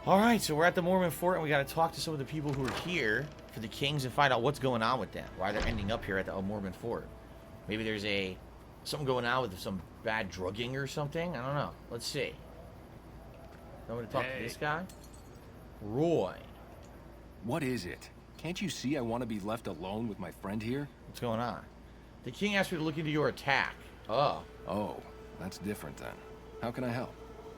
Alright, so we're at the Mormon Fort, and we gotta talk to some of the people who are here for the Kings and find out what's going on with them. Why they're ending up here at the Mormon Fort. Maybe there's something going on with some bad drugging or something. I don't know. Let's see. I'm gonna talk to this guy. Roy. What is it? Can't you see I want to be left alone with my friend here? What's going on? The king asked me to look into your attack. Oh. Oh, that's different then. How can I help?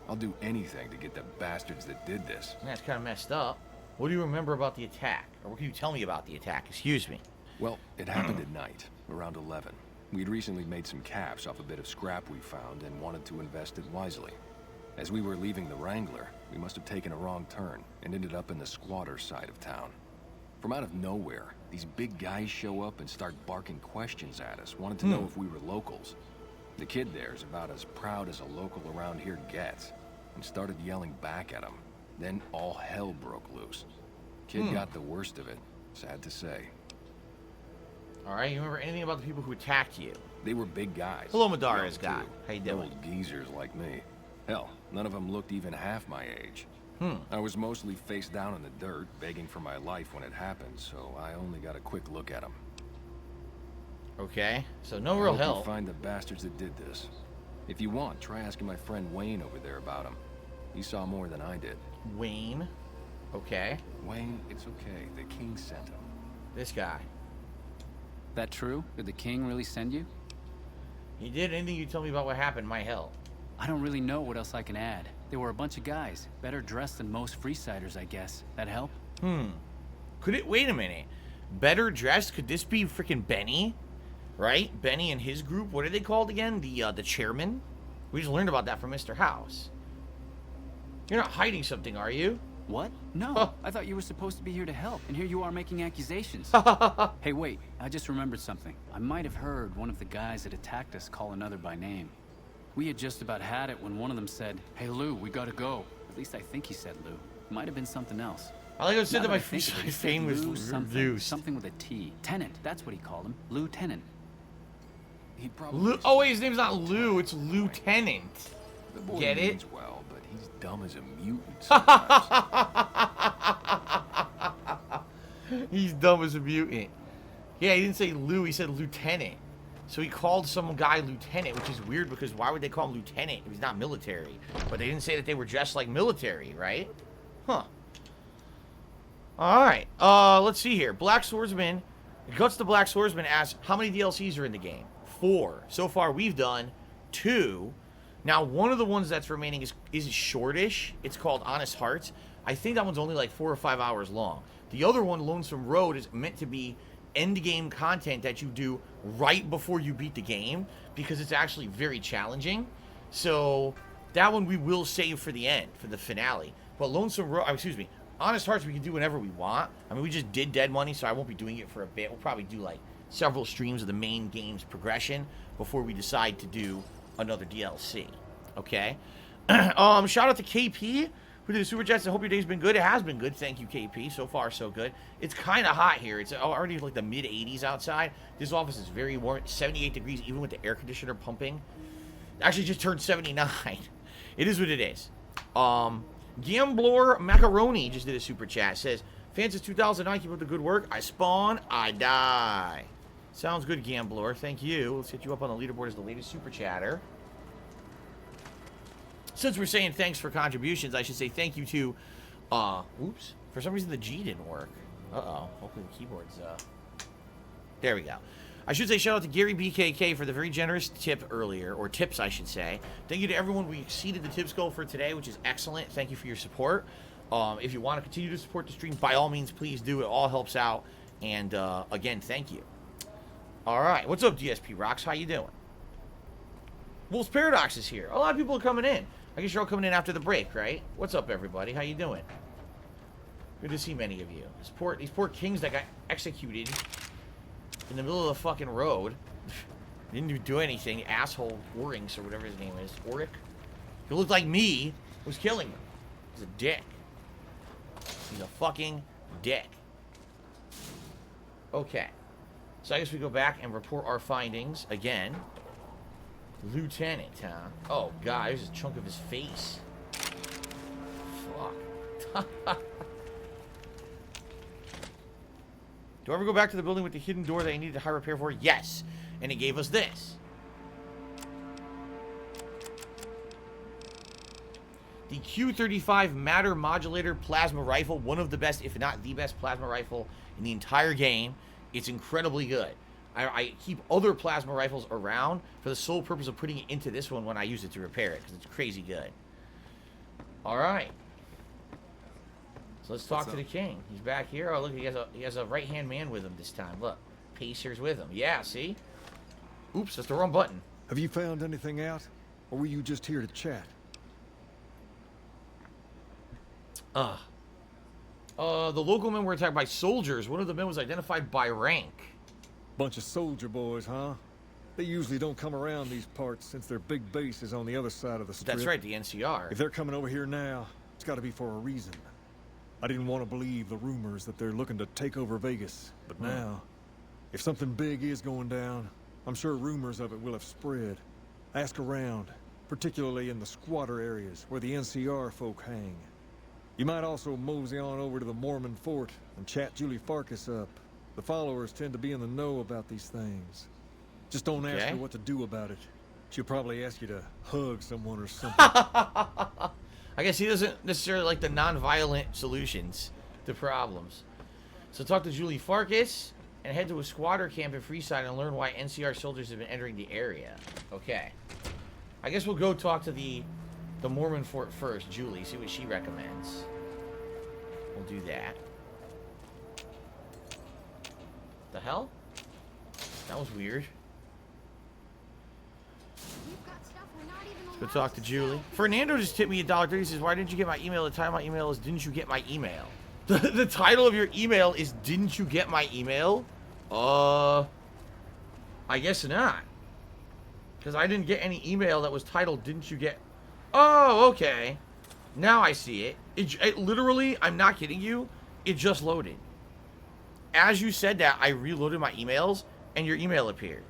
I'll do anything to get the bastards that did this. That's kind of messed up. What do you remember about the attack? Or what can you tell me about the attack? Excuse me. Well, it happened at night, around 11. We'd recently made some caps off a bit of scrap we found and wanted to invest it wisely. As we were leaving the Wrangler, we must have taken a wrong turn and ended up in the squatter side of town. From out of nowhere, these big guys show up and start barking questions at us, wanted to know if we were locals. The kid there's about as proud as a local around here gets, and started yelling back at him. Then all hell broke loose. Kid got the worst of it, sad to say. Alright, you remember anything about the people who attacked you? They were big guys. Hello, Madara's guy. How you doing? Old geezers like me. Hell, none of them looked even half my age. I was mostly face down in the dirt, begging for my life when it happened, so I only got a quick look at them. Okay, so no real help. You find the bastards that did this. If you want, try asking my friend Wayne over there about him. He saw more than I did. Wayne? Okay. Wayne, it's okay. The king sent him. This guy. That true? Did the king really send you? He did. Anything you tell me about what happened might help. I don't really know what else I can add. They were a bunch of guys, better dressed than most Freesiders, I guess. That help? Could it? Wait a minute. Better dressed? Could this be freaking Benny? Right? Benny and his group? What are they called again? The chairman? We just learned about that from Mr. House. You're not hiding something, are you? What? No. Oh. I thought you were supposed to be here to help, and here you are making accusations. Hey, wait. I just remembered something. I might have heard one of the guys that attacked us call another by name. We had just about had it when one of them said, "Hey, Lou, we gotta go." At least I think he said Lou. It might have been something else. I like I said that my Lou fame was reduced. Something with a T. Tennant, that's what he called him. Lieutenant. He probably... Oh, wait, his name's not Lou, it's Lieutenant. The boy Get it? means well, but he's dumb as a mutant sometimes. He's dumb as a mutant. Yeah, he didn't say Lou, he said Lieutenant. So he called some guy Lieutenant, which is weird because why would they call him Lieutenant if he's not military? But they didn't say that they were dressed like military, right? Huh. Alright, let's see here. Black Swordsman, Guts the Black Swordsman asks, how many DLCs are in the game? 4. So far, we've done 2. Now, one of the ones that's remaining is shortish. It's called Honest Hearts. I think that one's only like 4 or 5 hours long. The other one, Lonesome Road, is meant to be end-game content that you do right before you beat the game because it's actually very challenging. So, that one we will save for the end, for the finale. But Lonesome Road, Honest Hearts we can do whenever we want. I mean, we just did Dead Money, so I won't be doing it for a bit. We'll probably do like several streams of the main game's progression before we decide to do another DLC. Okay? Shout out to KP who did the Super Chats. I hope your day's been good. It has been good. Thank you, KP. So far, so good. It's kind of hot here. It's already like the mid-80s outside. This office is very warm. 78 degrees, even with the air conditioner pumping. Actually, just turned 79. It is what it is. Gambler Macaroni just did a Super Chat. Says, fans since 2009, keep up the good work. I spawn, I die. Sounds good, Gambler. Thank you. Let's hit you up on the leaderboard as the latest Super Chatter. Since we're saying thanks for contributions, I should say thank you to, oops. For some reason, the G didn't work. Uh-oh. Hopefully the keyboard's, there we go. I should say shout out to Gary BKK for the very generous tip earlier, or tips, I should say. Thank you to everyone. We exceeded the tips goal for today, which is excellent. Thank you for your support. If you want to continue to support the stream, by all means, please do. It all helps out. And, again, thank you. All right. What's up, DSP Rocks? How you doing? Wolf's Paradox is here. A lot of people are coming in. I guess you're all coming in after the break, right? What's up, everybody? How you doing? Good to see many of you. These poor kings that got executed in the middle of the fucking road. Didn't do anything. Asshole Orinx or whatever his name is. Oric? He looked like me. Was killing him. He's a dick. He's a fucking dick. Okay. So I guess we go back and report our findings again. Lieutenant, huh? Oh, God. There's a chunk of his face. Fuck. Do I ever go back to the building with the hidden door that I needed high repair for? Yes. And it gave us this. The Q35 Matter Modulator Plasma Rifle. One of the best, if not the best plasma rifle in the entire game. It's incredibly good. I keep other plasma rifles around for the sole purpose of putting it into this one when I use it to repair it. Because it's crazy good. Alright. So let's talk to the king. He's back here. Oh, look, he has a right-hand man with him this time. Look, Pacer's with him. Yeah, see? Oops, that's the wrong button. Have you found anything out? Or were you just here to chat? The local men were attacked by soldiers. One of the men was identified by rank. Bunch of soldier boys, huh? They usually don't come around these parts since their big base is on the other side of the strip. That's right, the NCR. If they're coming over here now, it's got to be for a reason. I didn't want to believe the rumors that they're looking to take over Vegas, but now, if something big is going down, I'm sure rumors of it will have spread. Ask around, particularly in the squatter areas where the NCR folk hang. You might also mosey on over to the Mormon fort and chat Julie Farkas up. The followers tend to be in the know about these things. Just don't ask her what to do about it. She'll probably ask you to hug someone or something. I guess he doesn't necessarily like the non-violent solutions to problems. So talk to Julie Farkas and head to a squatter camp in Freeside and learn why NCR soldiers have been entering the area. Okay. I guess we'll go talk to the Mormon fort first, Julie, see what she recommends. We'll do that. The hell? That was weird. Let's go talk to Julie. Fernando just tipped me $1.30. He says, why didn't you get my email? The title of my email is, didn't you get my email? The title of your email is, didn't you get my email? I guess not. Because I didn't get any email that was titled, didn't you get... Oh, okay. Now I see it. It literally, I'm not kidding you, it just loaded. As you said that, I reloaded my emails, and your email appeared.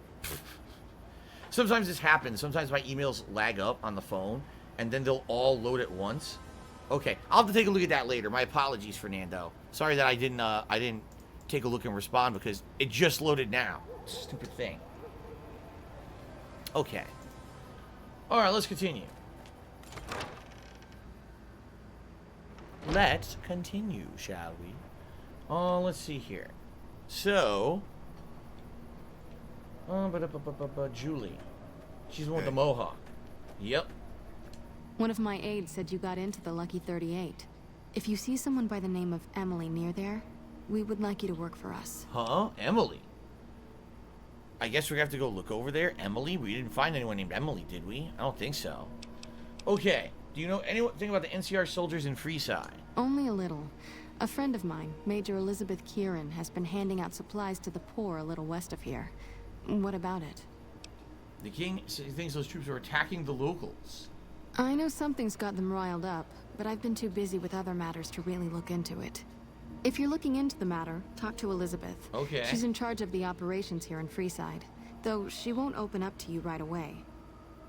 Sometimes this happens. Sometimes my emails lag up on the phone, and then they'll all load at once. Okay, I'll have to take a look at that later. My apologies, Fernando. Sorry that I didn't take a look and respond because it just loaded now. Stupid thing. Okay. All right, let's continue. Let's continue, shall we? Let's see here. So, Julie. She's the one with the mohawk. Yep. One of my aides said you got into the Lucky 38. If you see someone by the name of Emily near there, we would like you to work for us. Huh? Emily? I guess we have to go look over there. Emily? We didn't find anyone named Emily, did we? I don't think so. Okay. Do you know anything about the NCR soldiers in Freeside? Only a little. A friend of mine, Major Elizabeth Kieran, has been handing out supplies to the poor a little west of here. What about it? The king thinks those troops are attacking the locals. I know something's got them riled up, but I've been too busy with other matters to really look into it. If you're looking into the matter, talk to Elizabeth. Okay. She's in charge of the operations here in Freeside, though she won't open up to you right away.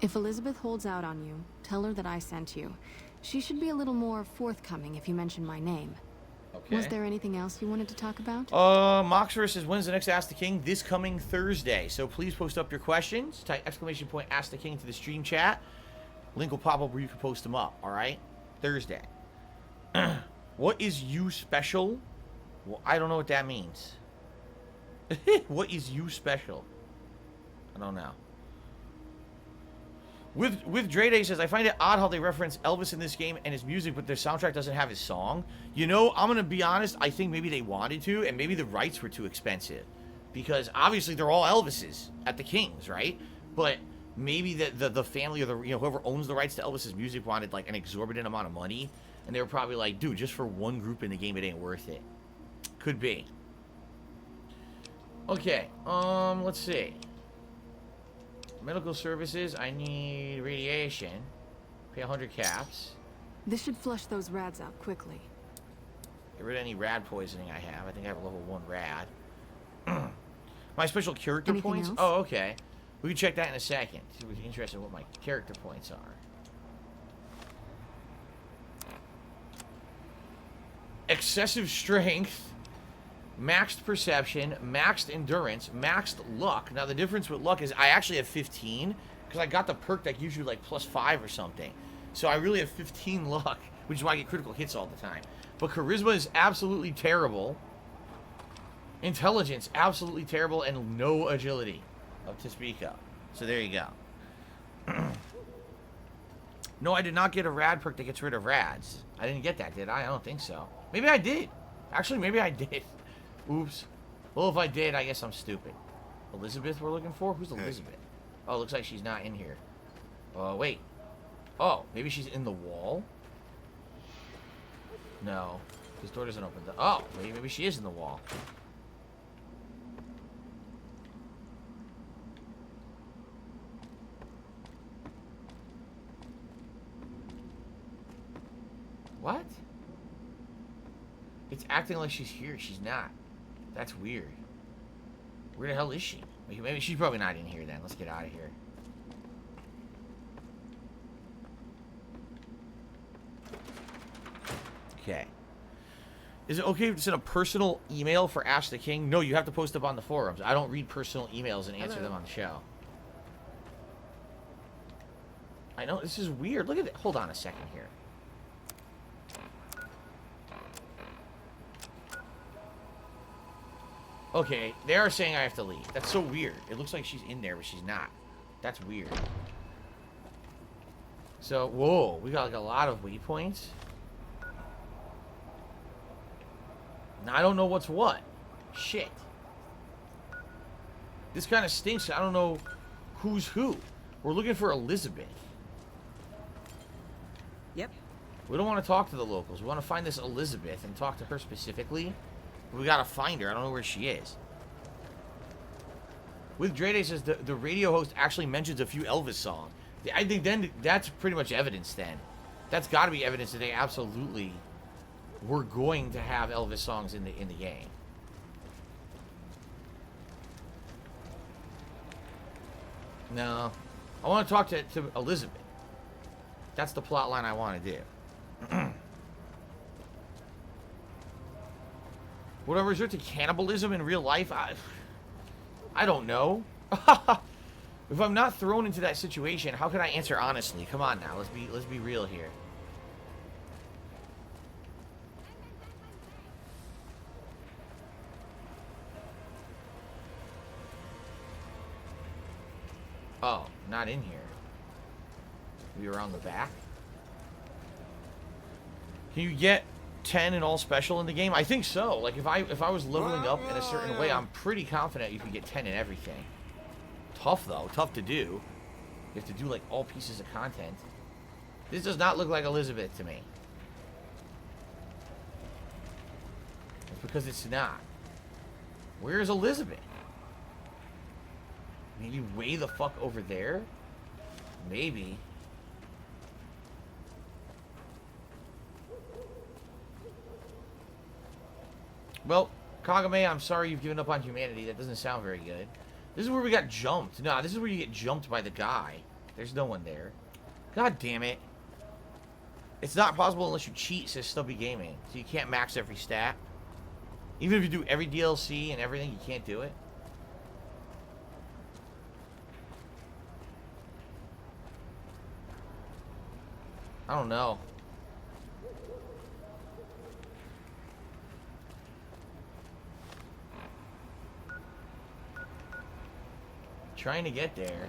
If Elizabeth holds out on you, tell her that I sent you. She should be a little more forthcoming if you mention my name. Okay. Was there anything else you wanted to talk about? Moxer says, when's the next Ask the King? This coming Thursday. So please post up your questions. Type ! Ask the King to the stream chat. Link will pop up where you can post them up, alright? Thursday. What is you special? Well, I don't know what that means. What is you special? I don't know. With Drede says, I find it odd how they reference Elvis in this game and his music, but their soundtrack doesn't have his song. You know, I'm going to be honest, I think maybe they wanted to, and maybe the rights were too expensive. Because obviously they're all Elvises at the Kings, right? But maybe the family or the whoever owns the rights to Elvis's music wanted like an exorbitant amount of money. And they were probably like, dude, just for one group in the game, it ain't worth it. Could be. Okay, let's see. Medical services, I need radiation. Pay 100 caps. This should flush those rads out quickly. Get rid of any rad poisoning I have. I think I have a level 1 rad. My special character Anything points? else? Oh, okay. We can check that in a second. See if we're interested in what my character points are. excessive strength, maxed perception, maxed endurance, maxed luck. Now, the difference with luck is I actually have 15, because I got the perk that gives you, like, +5 or something. So I really have 15 luck, which is why I get critical hits all the time. But charisma is absolutely terrible. Intelligence, absolutely terrible, and no agility to speak of. So there you go. No, I did not get a rad perk that gets rid of rads. I didn't get that, did I? I don't think so. Maybe I did. Actually, maybe I did. Oops. Well, if I did, I guess I'm stupid. Elizabeth we're looking for? Who's Elizabeth? Oh, looks like she's not in here. Wait. Oh, maybe she's in the wall? No. This door doesn't open. Oh, maybe she is in the wall. What? It's acting like she's here. She's not. That's weird. Where the hell is she? Maybe she's probably not in here then. Let's get out of here. Okay. Is it okay to send a personal email for Ash the King? No, you have to post up on the forums. I don't read personal emails and answer them on the show. I know, this is weird. Look at it. Hold on a second here. Okay, they are saying I have to leave. That's so weird. It looks like she's in there, but she's not. That's weird. So, whoa, we got like a lot of waypoints. Now, I don't know what's what. Shit. This kind of stinks. I don't know who's who. We're looking for Elizabeth. Yep. We don't want to talk to the locals. We want to find this Elizabeth and talk to her specifically. We gotta find her. I don't know where she is. With Drede says the radio host actually mentions a few Elvis songs. I think then that's pretty much evidence then. That's gotta be evidence that they absolutely were going to have Elvis songs in the game. No. I want to talk to Elizabeth. That's the plot line I want to do. Would I resort to cannibalism in real life? I don't know. If I'm not thrown into that situation, how can I answer honestly? Come on now, let's be real here. Oh, not in here. We were on the back. Can you get 10 and all special in the game? I think so. Like if I was leveling up in a certain way, I'm pretty confident you can get 10 in everything. Tough though, tough to do. You have to do like all pieces of content. This does not look like Elizabeth to me. It's because it's not. Where is Elizabeth? Maybe way the fuck over there? Maybe. Well, Kagame, I'm sorry you've given up on humanity. That doesn't sound very good. This is where we got jumped. No, this is where you get jumped by the guy. There's no one there. God damn it. It's not possible unless you cheat, says Stubby Gaming. So you can't max every stat. Even if you do every DLC and everything, you can't do it. I don't know. Trying to get there.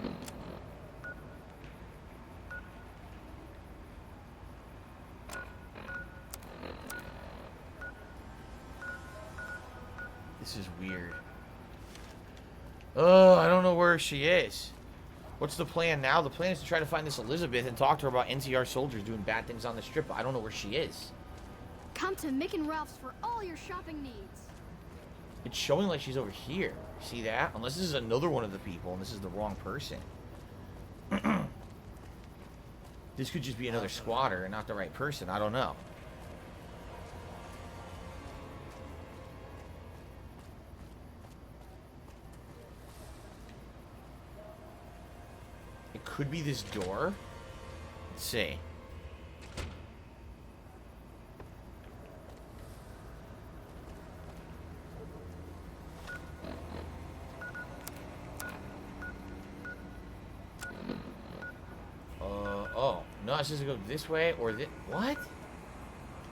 This is weird. Oh, I don't know where she is. What's the plan now? The plan is to try to find this Elizabeth and talk to her about NCR soldiers doing bad things on the strip. I don't know where she is. Come to Mick and Ralph's for all your shopping needs. It's showing like she's over here. See that? Unless this is another one of the people and this is the wrong person. This could just be another squatter and not the right person. I don't know. It could be this door. Let's see. No, it says to go this way or this. What?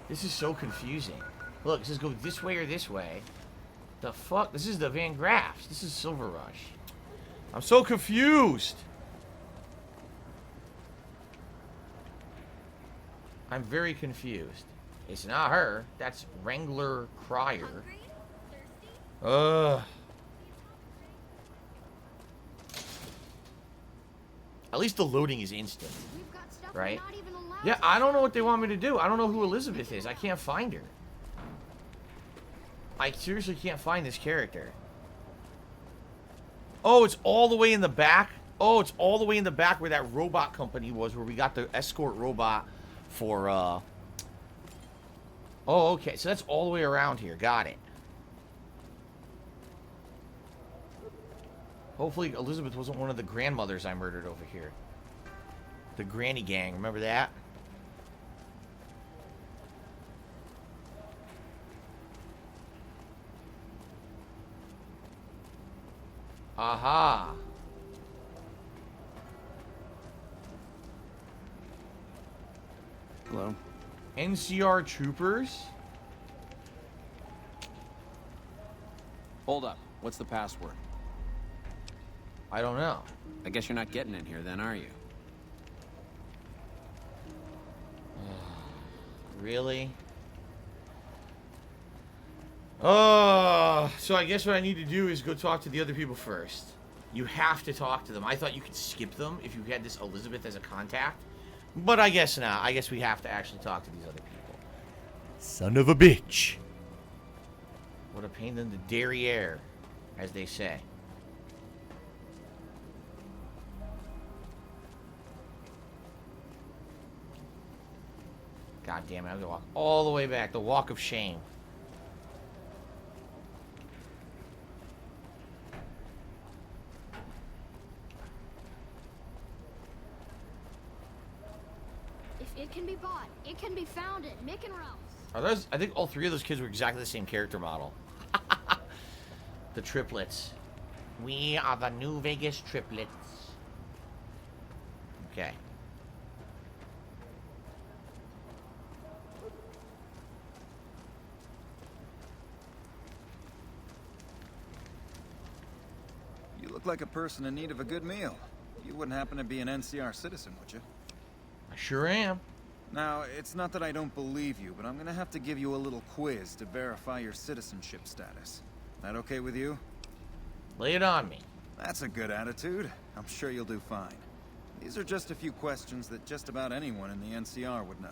This is so confusing. Look, it says go this way or this way. The fuck? This is the Van Graffs. This is Silver Rush. I'm so confused. I'm very confused. It's not her. That's Wrangler Crier. Ugh. At least the loading is instant. We've got stuff Right? we're not even allowed Yeah, to I don't sell. know what they want me to do. I don't know who Elizabeth is. I can't find her. I seriously can't find this character. Oh, it's all the way in the back. Oh, it's all the way in the back where that robot company was, where we got the escort robot for, Oh, okay. So that's all the way around here. Got it. Hopefully Elizabeth wasn't one of the grandmothers I murdered over here. The granny gang. Remember that? Aha. Hello? NCR troopers? Hold up. What's the password? I don't know. I guess you're not getting in here then, are you? Really? Oh, so I guess what I need to do is go talk to the other people first. You have to talk to them. I thought you could skip them if you had this Elizabeth as a contact. But I guess not. I guess we have to actually talk to these other people. Son of a bitch. What a pain in the derriere, as they say. God damn it, I have to walk all the way back. The walk of shame. If it can be bought, it can be found at Mick and Ralph's. Are those? I think all three of those kids were exactly the same character model. The triplets. We are the New Vegas triplets. Okay. You look like a person in need of a good meal. You wouldn't happen to be an NCR citizen, would you? I sure am. Now, it's not that I don't believe you, but I'm gonna have to give you a little quiz to verify your citizenship status. That okay with you? Lay it on me. That's a good attitude. I'm sure you'll do fine. These are just a few questions that just about anyone in the NCR would know.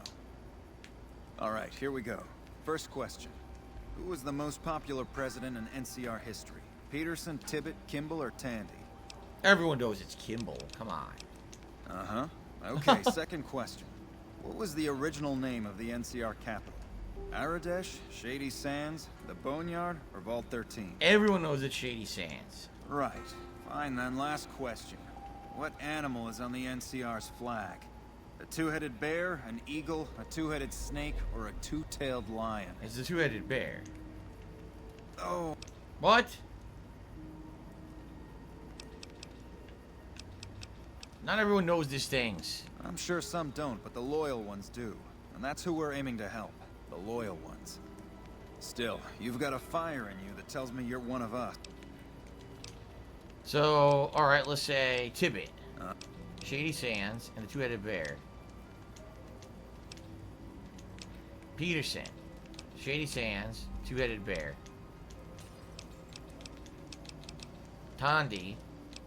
Alright, here we go. First question. Who was the most popular president in NCR history? Peterson, Tibbet, Kimball, or Tandy? Everyone knows it's Kimball. Come on. Uh-huh. Okay, second question. What was the original name of the NCR capital? Aradesh, Shady Sands, the Boneyard, or Vault 13? Everyone knows it's Shady Sands. Right. Fine then, last question. What animal is on the NCR's flag? A two-headed bear, an eagle, a two-headed snake, or a two-tailed lion? It's the two-headed bear. Oh, What? Not everyone knows these things. I'm sure some don't, but the loyal ones do. And that's who we're aiming to help. The loyal ones. Still, you've got a fire in you that tells me you're one of us. So, alright, let's say Tibbet. Shady Sands, and the two-headed bear. Peterson. Shady Sands, two-headed bear. Tandy.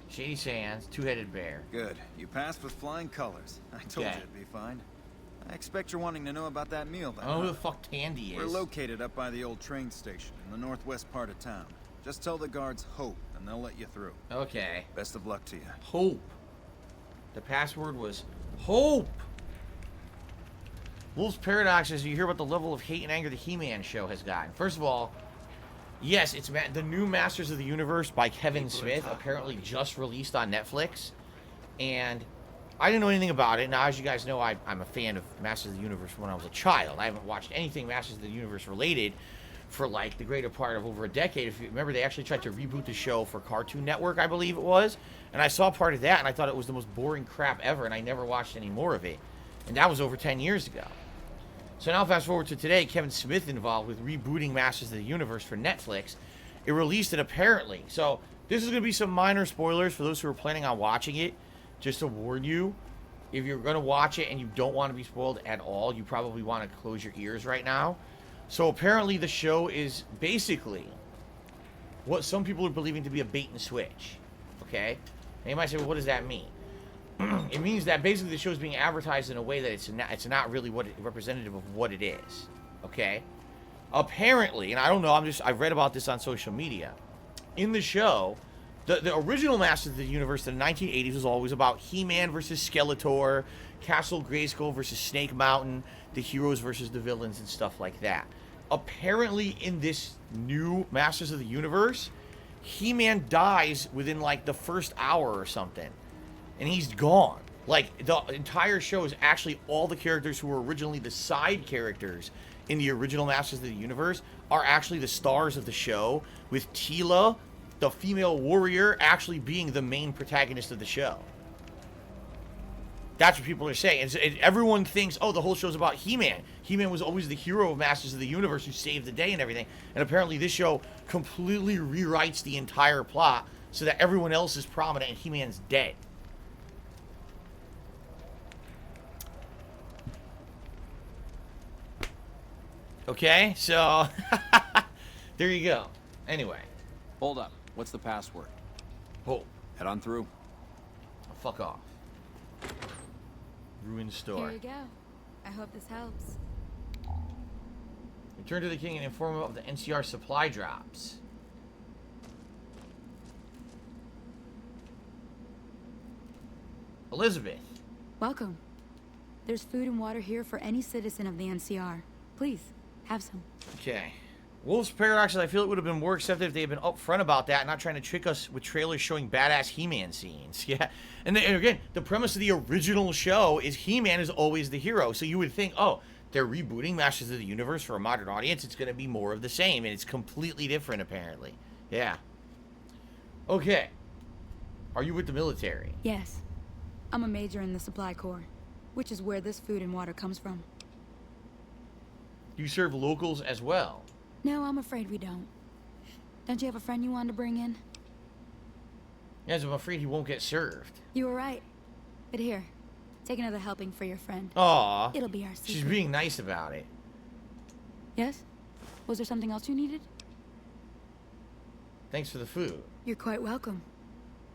Shady Sands, two-headed bear. Good. You passed with flying colors. I told Okay. you it'd be fine. I expect you're wanting to know about that meal then. I don't know who huh? the fuck Tandy We're is. located up by the old train station in the northwest part of town. Just tell the guards Hope, and they'll let you through. Okay. Best of luck to you. Hope. The password was Hope. Wolf's Paradox is you hear about the level of hate and anger the He-Man show has gotten. First of all, yes, it's the new Masters of the Universe by Kevin Smith, apparently just released on Netflix. And I didn't know anything about it. Now, as you guys know, I'm a fan of Masters of the Universe when I was a child. I haven't watched anything Masters of the Universe related for like the greater part of over a decade. If you remember, they actually tried to reboot the show for Cartoon Network, I believe it was. And I saw part of that, and I thought it was the most boring crap ever, and I never watched any more of it. And that was over 10 years ago. So now fast forward to today, Kevin Smith involved with rebooting Masters of the Universe for Netflix. It released it apparently. So this is going to be some minor spoilers for those who are planning on watching it. Just to warn you, if you're going to watch it and you don't want to be spoiled at all, you probably want to close your ears right now. So apparently the show is basically what some people are believing to be a bait and switch. Okay? And you might say, well, what does that mean? It means that basically the show is being advertised in a way that it's not really representative of what it is. Okay? Apparently, and I don't know, I've read about this on social media. In the show, the original Masters of the Universe in the 1980s was always about He-Man versus Skeletor, Castle Grayskull versus Snake Mountain, the heroes versus the villains, and stuff like that. Apparently, in this new Masters of the Universe, He-Man dies within like the first hour or something. And he's gone. Like, the entire show is actually all the characters who were originally the side characters in the original Masters of the Universe are actually the stars of the show, with Teela, the female warrior, actually being the main protagonist of the show. That's what people are saying. And everyone thinks, oh, the whole show's about He-Man. He-Man was always the hero of Masters of the Universe who saved the day and everything. And apparently this show completely rewrites the entire plot so that everyone else is prominent and He-Man's dead. Okay, so there you go. Anyway. Hold up. What's the password? Oh. Head on through. Oh, fuck off. Ruined store. Here you go. I hope this helps. Return to the king and inform him of the NCR supply drops. Elizabeth. Welcome. There's food and water here for any citizen of the NCR. Please, have some. Okay. Wolf's Paradox, I feel it would have been more accepted if they had been upfront about that, not trying to trick us with trailers showing badass He-Man scenes. Yeah. And again, the premise of the original show is He-Man is always the hero. So you would think, oh, they're rebooting Masters of the Universe for a modern audience. It's going to be more of the same. And it's completely different, apparently. Yeah. Okay. Are you with the military? Yes. I'm a major in the Supply Corps, which is where this food and water comes from. You serve locals as well? No, I'm afraid we don't. Don't you have a friend you wanted to bring in? Yes, I'm afraid he won't get served. You were right. But here, take another helping for your friend. Aw. It'll be our secret. She's being nice about it. Yes? Was there something else you needed? Thanks for the food. You're quite welcome.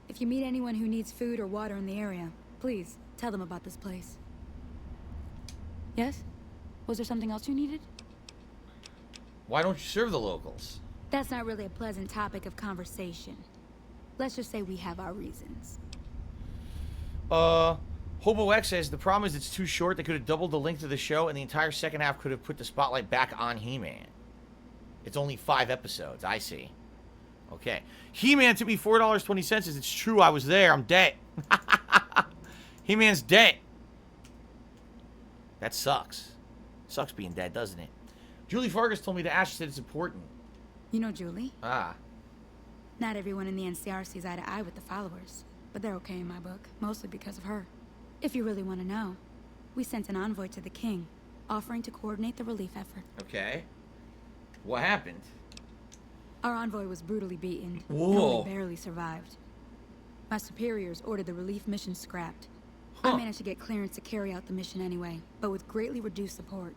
If you meet anyone who needs food or water in the area, please tell them about this place. Yes? Was there something else you needed? Why don't you serve the locals? That's not really a pleasant topic of conversation. Let's just say we have our reasons. Hobo X says, the problem is it's too short. They could have doubled the length of the show, and the entire second half could have put the spotlight back on He-Man. It's only 5 episodes. I see. Okay. He-Man took me $4.20. It's true. I was there. I'm dead. He-Man's dead. That sucks. Sucks being dead, doesn't it? Julie Fargus told me to ask. She said it's important. You know Julie? Ah. Not everyone in the NCR sees eye to eye with the followers, but they're okay in my book, mostly because of her. If you really want to know, we sent an envoy to the king, offering to coordinate the relief effort. Okay. What happened? Our envoy was brutally beaten. Whoa. And only barely survived. My superiors ordered the relief mission scrapped. I managed to get clearance to carry out the mission anyway, but with greatly reduced support.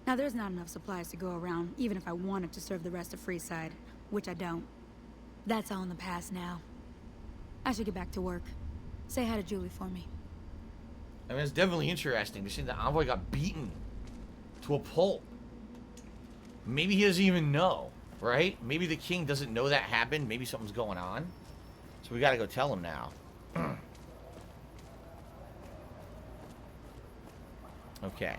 Now there's not enough supplies to go around, even if I wanted to serve the rest of Freeside, which I don't. That's all in the past now. I should get back to work. Say hi to Julie for me. I mean, it's definitely interesting to see the envoy got beaten to a pulp. Maybe he doesn't even know, right? Maybe the king doesn't know that happened. Maybe something's going on. So we gotta go tell him now. Okay.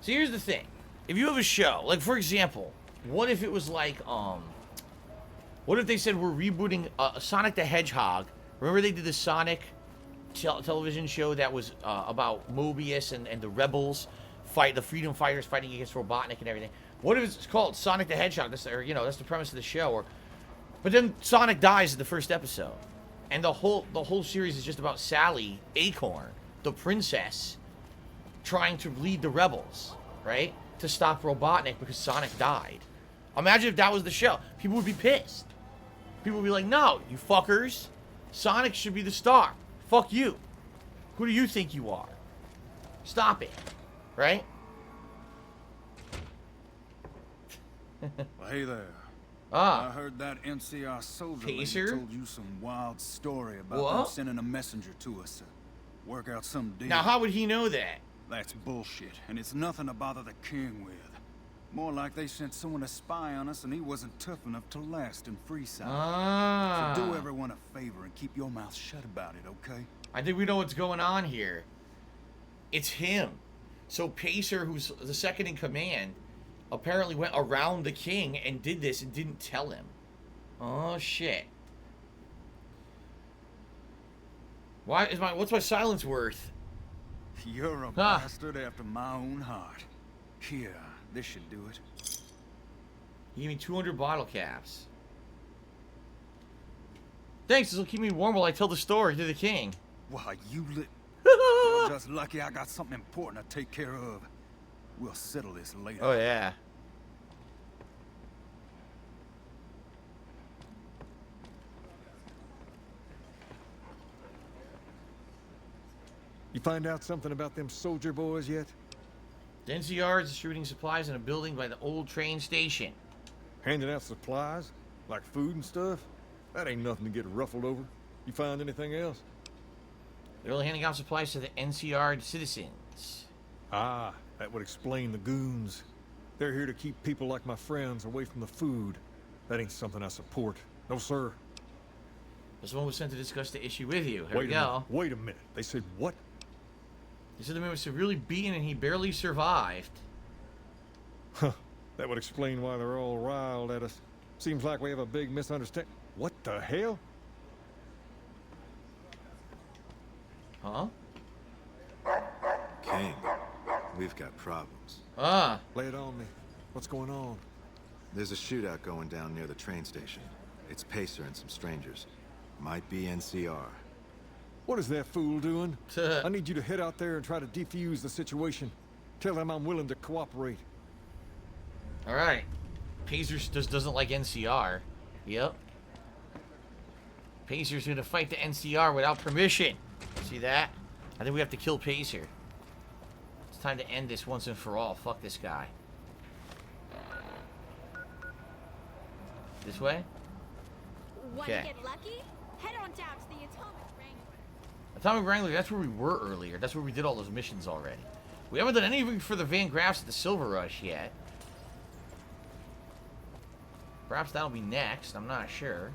So here's the thing. If you have a show, like for example, what if it was like, what if they said we're rebooting Sonic the Hedgehog? Remember they did the Sonic television show that was about Mobius and the rebels fight, the freedom fighters fighting against Robotnik and everything. What if it's called Sonic the Hedgehog? That's, or, you know, that's the premise of the show. But then Sonic dies in the first episode, and the whole series is just about Sally Acorn, the princess, trying to lead the rebels, right? To stop Robotnik because Sonic died. Imagine if that was the show. People would be pissed. People would be like, no, you fuckers. Sonic should be the star. Fuck you. Who do you think you are? Stop it. Right? Well, hey there. Ah. I heard that NCR soldier lady Pacer? told you some wild story about What? them sending a messenger to us to work out some deal. Now, how would he know that? That's bullshit, and it's nothing to bother the king with. More like they sent someone to spy on us and he wasn't tough enough to last in Freeside. Ah. So do everyone a favor and keep your mouth shut about it, okay? I think we know what's going on here. It's him. So Pacer, who's the second in command, apparently went around the king and did this and didn't tell him. Oh shit. What's my silence worth? You're a bastard after my own heart. Here, this should do it. He gave me 200 bottle caps. Thanks, this will keep me warm while I tell the story to the king. Why, you're just lucky I got something important to take care of. We'll settle this later. Oh, yeah. You find out something about them soldier boys yet? The NCR is distributing supplies in a building by the old train station. Handing out supplies? Like food and stuff? That ain't nothing to get ruffled over. You find anything else? They're only handing out supplies to the NCR citizens. Ah, that would explain the goons. They're here to keep people like my friends away from the food. That ain't something I support. No, sir. This one was sent to discuss the issue with you. Here we go. Wait a minute. They said what? They said the man was severely beaten and he barely survived. Huh. That would explain why they're all riled at us. Seems like we have a big misunderstanding. What the hell? Huh? King, we've got problems. Ah. Lay it on me. What's going on? There's a shootout going down near the train station. It's Pacer and some strangers. Might be NCR. What is that fool doing? I need you to head out there and try to defuse the situation. Tell them I'm willing to cooperate. Alright. Pacer just doesn't like NCR. Yep. Pacer's gonna fight the NCR without permission. See that? I think we have to kill Pacer. It's time to end this once and for all. Fuck this guy. This way? Want to get lucky? Head on down to the Atomic Wrangler. Atomic Wrangler, that's where we were earlier. That's where we did all those missions already. We haven't done anything for the Van Graffs at the Silver Rush yet. Perhaps that'll be next. I'm not sure.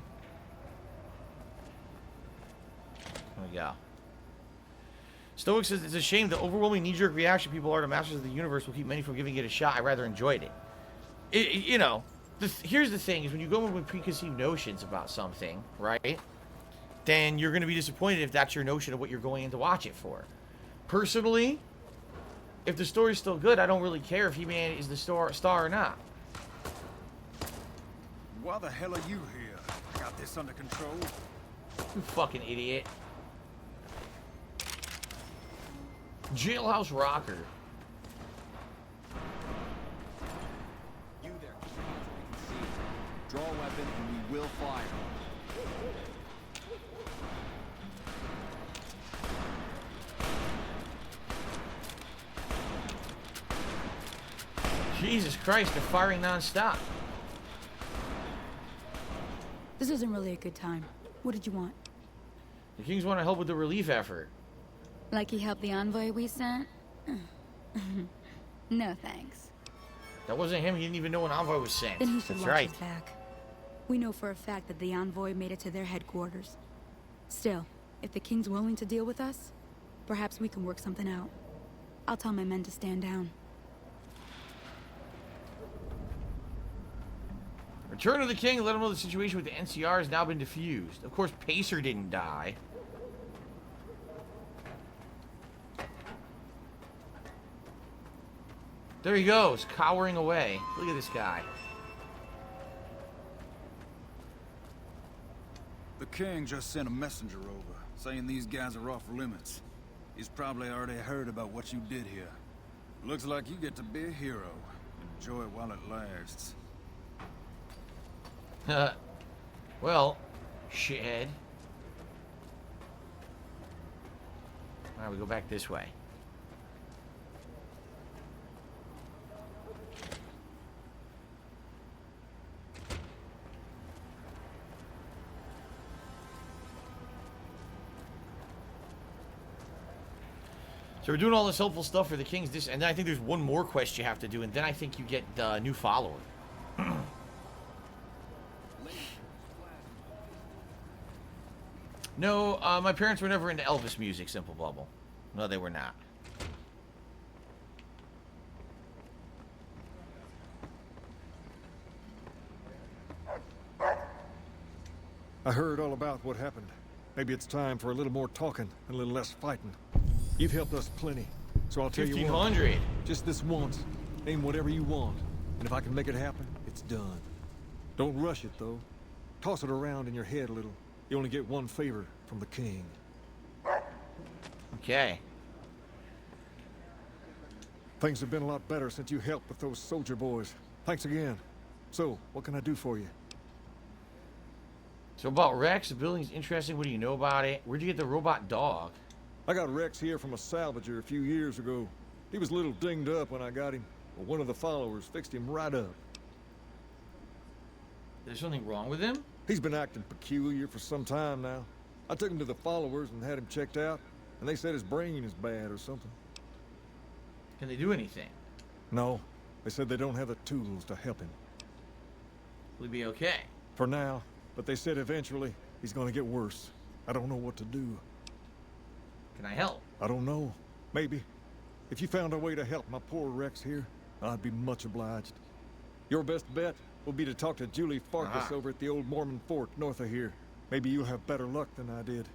There we go. Stoic says it's a shame the overwhelming knee-jerk reaction people are to Masters of the Universe will keep many from giving it a shot. I rather enjoyed it. You know, here's the thing: is when you go in with preconceived notions about something, right? Then you're going to be disappointed if that's your notion of what you're going in to watch it for. Personally, if the story's still good, I don't really care if He-Man is the star or not. Why the hell are you here? I got this under control. You fucking idiot. Jailhouse Rocker. You there, see. Draw a weapon and we will fire. Jesus Christ, they're firing non-stop. This isn't really a good time. What did you want? The Kings want to help with the relief effort. Like he helped the envoy we sent? No thanks. That wasn't him. He didn't even know an envoy was sent. Then he should That's watch right. his back. We know for a fact that the envoy made it to their headquarters. Still, if the king's willing to deal with us, perhaps we can work something out. I'll tell my men to stand down. Return to the king and let him know the situation with the NCR has now been diffused. Of course, Pacer didn't die. There he goes, cowering away. Look at this guy. The king just sent a messenger over, saying these guys are off limits. He's probably already heard about what you did here. Looks like you get to be a hero. Enjoy it while it lasts. Well, shithead. Alright, we go back this way. So we're doing all this helpful stuff for the kings, and then I think there's one more quest you have to do, and then I think you get the new follower. No, my parents were never into Elvis music, Simple Bubble. No, they were not. I heard all about what happened. Maybe it's time for a little more talking and a little less fighting. You've helped us plenty, so I'll tell you what. 1500. Just this once, aim whatever you want, and if I can make it happen, it's done. Don't rush it, though. Toss it around in your head a little. You only get one favor from the king. Okay. Things have been a lot better since you helped with those soldier boys. Thanks again. So, what can I do for you? So about Rex, the building's interesting. What do you know about it? Where'd you get the robot dog? I got Rex here from a salvager a few years ago. He was a little dinged up when I got him, but one of the followers fixed him right up. There's something wrong with him? He's been acting peculiar for some time now. I took him to the followers and had him checked out, and they said his brain is bad or something. Can they do anything? No, they said they don't have the tools to help him. Will he be okay? For now, but they said eventually he's gonna get worse. I don't know what to do. Can I help? I don't know. Maybe. If you found a way to help my poor Rex here, I'd be much obliged. Your best bet will be to talk to Julie Farkas over at the old Mormon fort north of here. Maybe you'll have better luck than I did.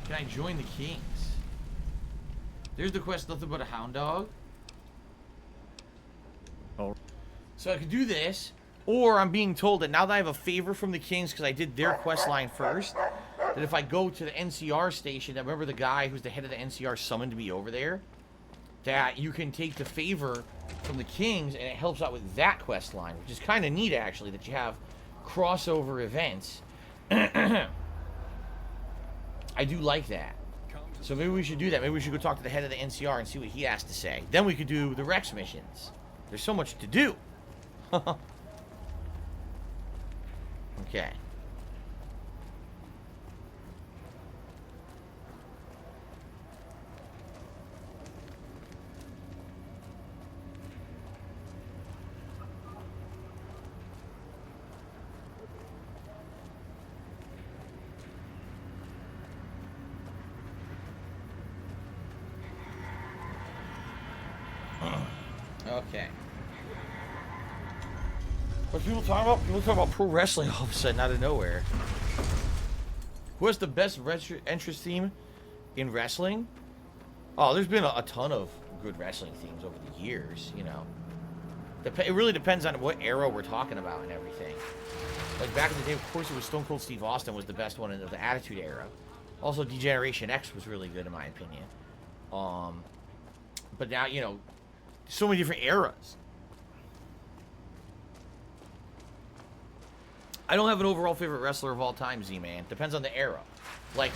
Can I join the kings? There's the quest, nothing but a hound dog. Oh. So I could do this, or I'm being told that now that I have a favor from the kings because I did their quest line first, that if I go to the NCR station, I remember the guy who's the head of the NCR summoned me over there, that you can take the favor from the kings and it helps out with that quest line, which is kind of neat actually, that you have crossover events. I do like that. So maybe we should do that. Maybe we should go talk to the head of the NCR and see what he has to say. Then we could do the Rex missions. There's so much to do. Okay. Okay. What people talk about? People talk about pro wrestling all of a sudden out of nowhere. Who has the best entrance theme in wrestling? Oh, there's been a ton of good wrestling themes over the years, you know. It really depends on what era we're talking about and everything. Like back in the day, of course, it was Stone Cold Steve Austin was the best one in the Attitude Era. Also, Degeneration X was really good in my opinion. But now, you know, so many different eras. I don't have an overall favorite wrestler of all time, Z-Man. Depends on the era. Like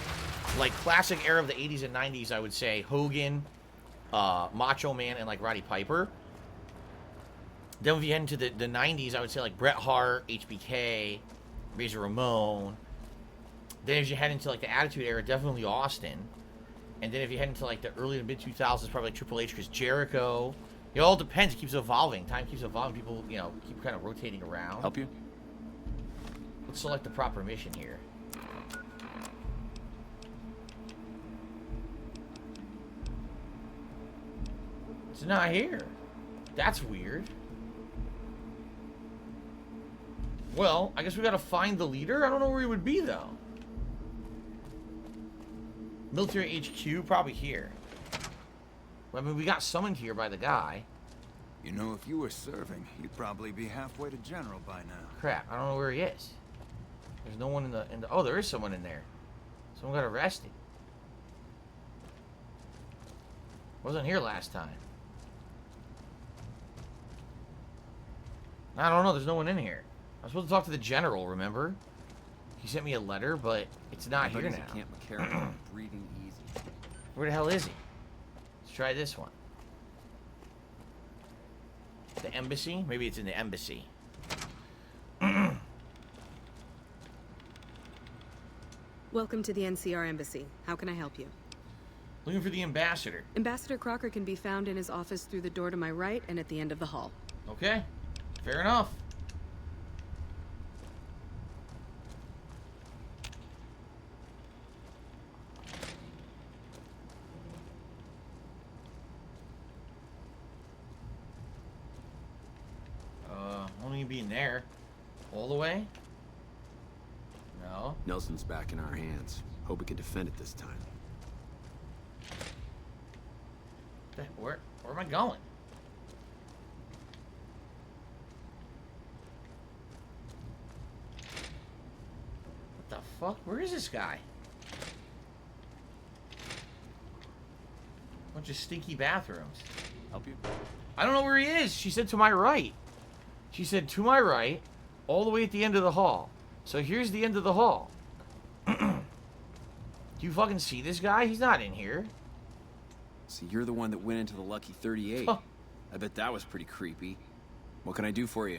classic era of the 80s and 90s, I would say Hogan, Macho Man, and like Roddy Piper. Then if you head into the 90s, I would say like Bret Hart, HBK, Razor Ramon. Then as you head into like the Attitude Era, definitely Austin. And then if you head into like the early to mid 2000s, probably like Triple H, Chris Jericho. It all depends. It keeps evolving. Time keeps evolving. People, you know, keep kind of rotating around. Help you? Let's select the proper mission here. It's not here. That's weird. Well, I guess we gotta find the leader. I don't know where he would be, though. Military HQ, probably here. Well, I mean, we got summoned here by the guy. You know, if you were serving, you'd probably be halfway to General by now. Crap, I don't know where he is. There's no one in the... Oh, there is someone in there. Someone got arrested. Wasn't here last time. I don't know. There's no one in here. I was supposed to talk to the general, remember? He sent me a letter, but it's not here now. Camp McCarran, breathing easy. Where the hell is he? Let's try this one. The embassy? Maybe it's in the embassy. Welcome to the NCR Embassy. How can I help you? Looking for the ambassador. Ambassador Crocker can be found in his office through the door to my right and at the end of the hall. Okay. Fair enough. Only be in there. All the way? No. Nelson's back in our hands. Hope we can defend it this time. Where am I going? What the fuck? Where is this guy? Bunch of stinky bathrooms. Help you? I don't know where he is. She said to my right. She said to my right, all the way at the end of the hall. So here's the end of the hall. Do you fucking see this guy? He's not in here. So you're the one that went into the Lucky 38. Huh. I bet that was pretty creepy. What can I do for you?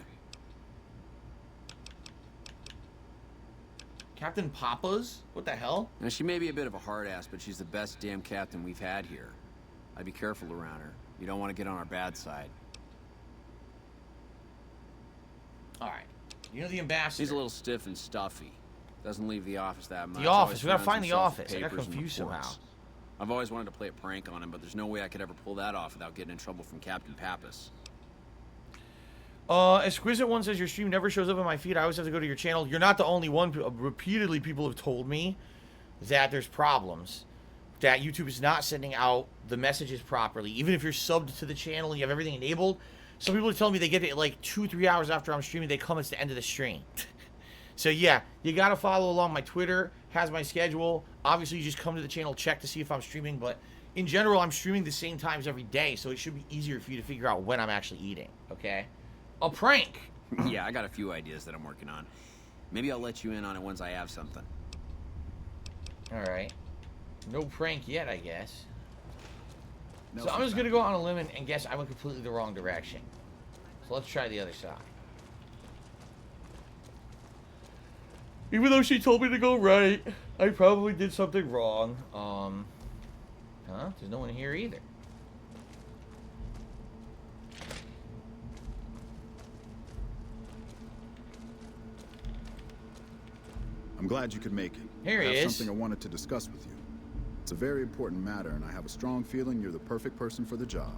Captain Papa's? What the hell? Now, she may be a bit of a hard ass, but she's the best damn captain we've had here. I'd be careful around her. You don't want to get on our bad side. Alright. You know the ambassador. She's a little stiff and stuffy. Doesn't leave the office that much. The office. We gotta Always find the surrounds office. himself I got with papers and confused somehow. reports. I've always wanted to play a prank on him, but there's no way I could ever pull that off without getting in trouble from Captain Pappas. Exquisite One says your stream never shows up in my feed. I always have to go to your channel. You're not the only one. Repeatedly, people have told me that there's problems. That YouTube is not sending out the messages properly. Even if you're subbed to the channel and you have everything enabled. Some people are telling me they get it like 2-3 hours after I'm streaming. They come, it's the end of the stream. So yeah, you gotta follow along. My Twitter has my schedule. Obviously, you just come to the channel, check to see if I'm streaming. But in general, I'm streaming the same times every day. So it should be easier for you to figure out when I'm actually eating. Okay? A prank. Yeah, I got a few ideas that I'm working on. Maybe I'll let you in on it once I have something. Alright. No prank yet, I guess. No, So I'm just gonna go on a limb and guess I went completely the wrong direction. So let's try the other side. Even though she told me to go right, I probably did something wrong. There's no one here either. I'm glad you could make it. Here he I have is. something I wanted to discuss with you. It's a very important matter, and I have a strong feeling you're the perfect person for the job.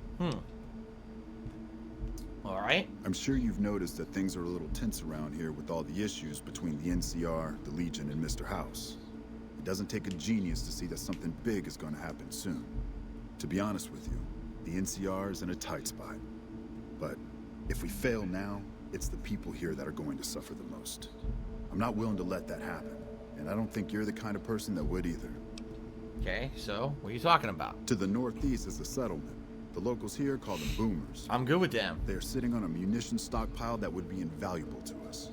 Alright. I'm sure you've noticed that things are a little tense around here with all the issues between the NCR, the Legion, and Mr. House. It doesn't take a genius to see that something big is going to happen soon. To be honest with you, the NCR is in a tight spot. But if we fail now, it's the people here that are going to suffer the most. I'm not willing to let that happen, and I don't think you're the kind of person that would either. Okay, so what are you talking about? To the northeast is a settlement. The locals here call them boomers. I'm good with them. They are sitting on a munitions stockpile that would be invaluable to us.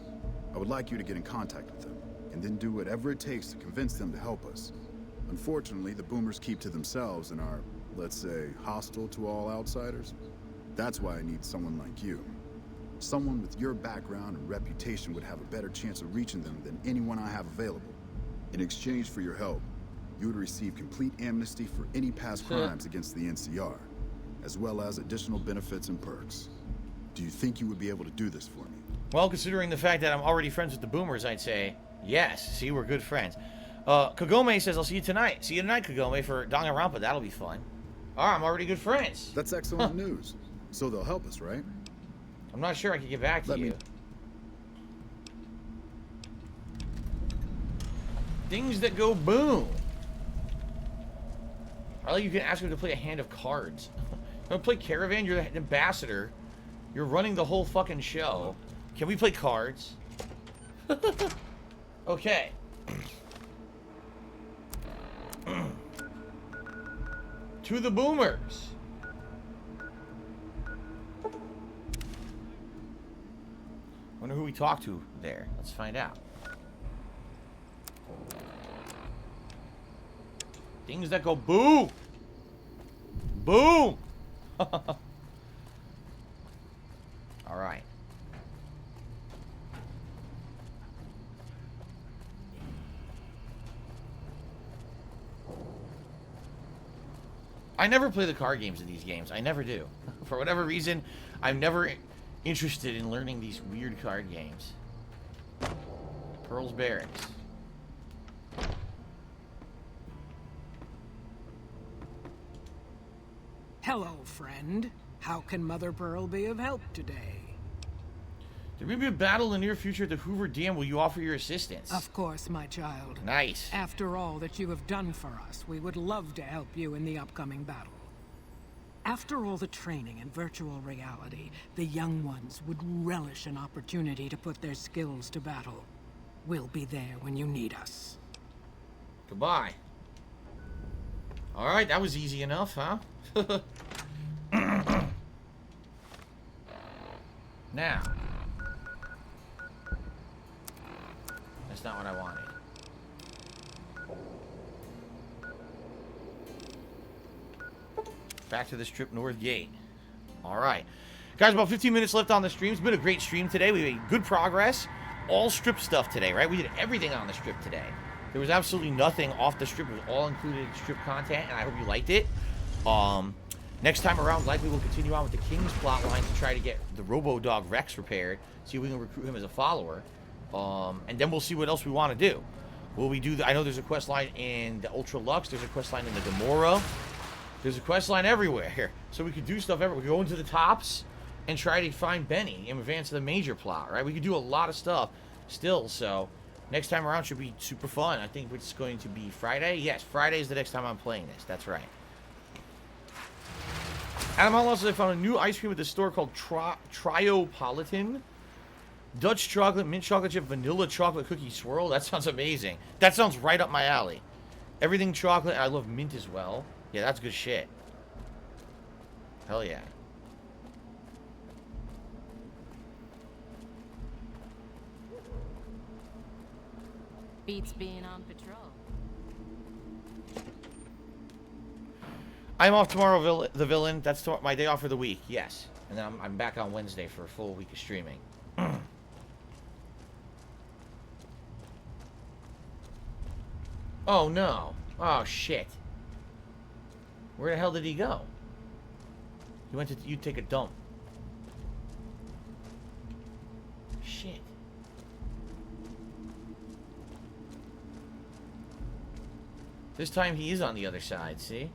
I would like you to get in contact with them, and then do whatever it takes to convince them to help us. Unfortunately, the boomers keep to themselves and are, let's say, hostile to all outsiders. That's why I need someone like you. Someone with your background and reputation would have a better chance of reaching them than anyone I have available. In exchange for your help, you would receive complete amnesty for any past crimes against the NCR, as well as additional benefits and perks. Do you think you would be able to do this for me? Well, considering the fact that I'm already friends with the boomers, I'd say yes. See, we're good friends. Kagome says, I'll see you tonight. See you tonight, Kagome, for Danganronpa. That'll be fun. All right, I'm already good friends. That's excellent news. So they'll help us, right? I'm not sure I can get back to you. Things that go boom. I like you can ask him to play a hand of cards. Don't play Caravan, you're the ambassador. You're running the whole fucking show. Can we play cards? Okay. To the boomers. Wonder who we talked to there. Let's find out. Things that go boom! Boom! Alright. I never play the card games in these games. I never do. For whatever reason, I'm never interested in learning these weird card games. Pearl's Barracks. Hello, friend. How can Mother Pearl be of help today? There may be a battle in the near future at the Hoover Dam. Will you offer your assistance? Of course, my child. Nice. After all that you have done for us, we would love to help you in the upcoming battle. After all the training in virtual reality, the young ones would relish an opportunity to put their skills to battle. We'll be there when you need us. Goodbye. Alright, that was easy enough, huh? Now. That's not what I wanted. Back to the Strip North Gate. Alright. Guys, about 15 minutes left on the stream. It's been a great stream today. We made good progress. All Strip stuff today, right? We did everything on the Strip today. There was absolutely nothing off the Strip. It was all included Strip content, and I hope you liked it. Next time around, likely we'll continue on with the King's plotline to try to get the Robo-Dog Rex repaired. See if we can recruit him as a follower. And then we'll see what else we want to do. Will we do I know there's a quest line in the Ultra Lux. There's a quest line in the Gamora. There's a quest line everywhere here. So we could do stuff everywhere. We could go into the tops and try to find Benny in advance of the major plot, right? We could do a lot of stuff still, so next time around should be super fun. I think it's going to be Friday. Yes, Friday is the next time I'm playing this. That's right. Adam also found a new ice cream at the store called Triopolitan. Dutch chocolate, mint chocolate chip, vanilla chocolate cookie swirl. That sounds amazing. That sounds right up my alley. Everything chocolate. I love mint as well. Yeah, that's good shit. Hell yeah. Beats being on patrol. I'm off tomorrow, the villain. That's my day off for the week. Yes. And then I'm back on Wednesday for a full week of streaming. Oh, no. Oh, shit. Where the hell did he go? He went to you take a dump. Shit. This time he is on the other side, see?